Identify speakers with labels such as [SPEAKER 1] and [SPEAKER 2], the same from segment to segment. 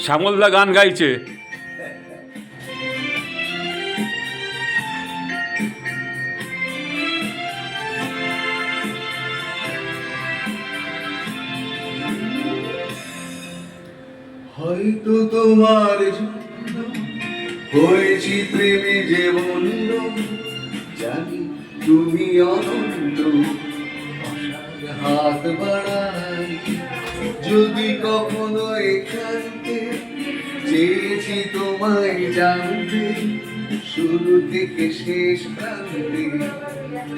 [SPEAKER 1] শ্যামলদা গান গাইছে।
[SPEAKER 2] হয়তো তোমার জন্য হয়েছি প্রেমে যে বন্ধ, জানি তুমি অনন্ত, আশার হাত বাড়াই যদি কখনো এখানতে, চেয়েছি তোমায় জানতে শুরু থেকে শেষ প্রান্তে,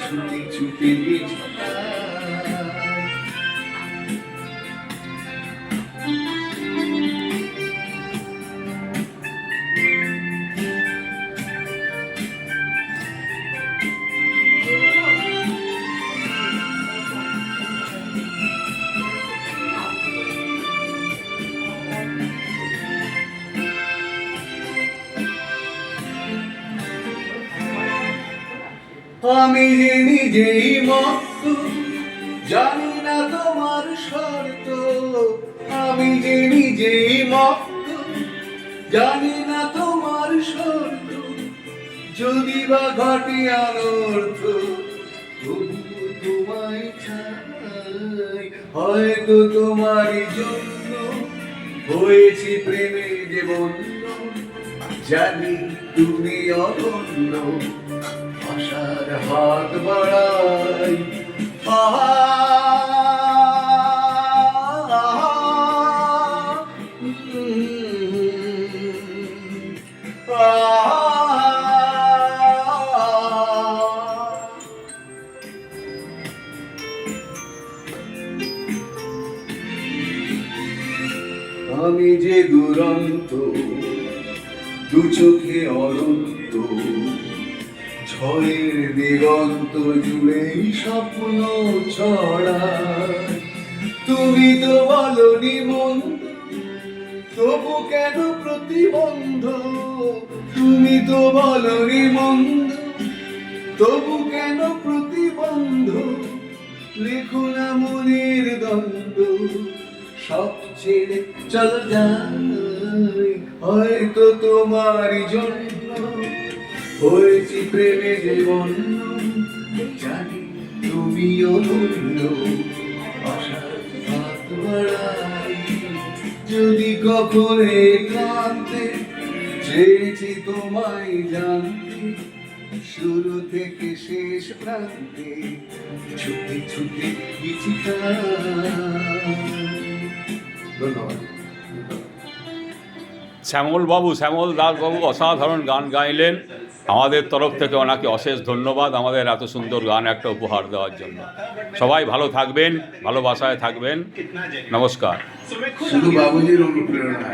[SPEAKER 2] ছুটি ছুটি ছুটাই। আমি যে নিজেই মত্ত, জানি না তোমার শর্ত। আমি যে নিজেই মত্ত, জানি না তোমার শর্ত। যদি বা ঘটে অনর্থ, তবু তোমায় চাই। হয়তো তোমারই জন্য হয়েছি প্রেমে যে বন্ধ, জানি তুমি অনন্য, আশার হাত বাড়াই। আহা আমি যে দুরন্ত, দু চোখে অনন্ত, ঝড়ের দিগন্ত জুড়েই স্বপ্ন ছড়ায়। তুমি তো বলনি মন্দ, তবু কেন প্রতিবন্ধ? তুমি তো বলনি মন্দ, তবু কেন প্রতিবন্ধ? লেখো না মনের দ্বন্দ্ব, সব ছেড়ে চল যাই। হয়তো তোমারই জন্য হয়েছি প্রেমে যে বন্ধ, জানি তুমি অমূল্য, আশার হাত বাড়াই। যদি কখনো একান্তে, চেয়েছি তোমায় জানতে শুরু থেকে শেষ প্রান্তে, ছুটি ছুটি ধন্যবাদ।
[SPEAKER 1] শ্যামল দাসবাবু অসাধারণ গান গাইলেন। আমাদের তরফ থেকে ওনাকে অশেষ ধন্যবাদ আমাদের এত সুন্দর গান একটা উপহার দেওয়ার জন্য। সবাই ভালো থাকবেন, ভালোবাসায় থাকবেন। নমস্কার।
[SPEAKER 2] শুধু বাবুজির অনুপ্রেরণা।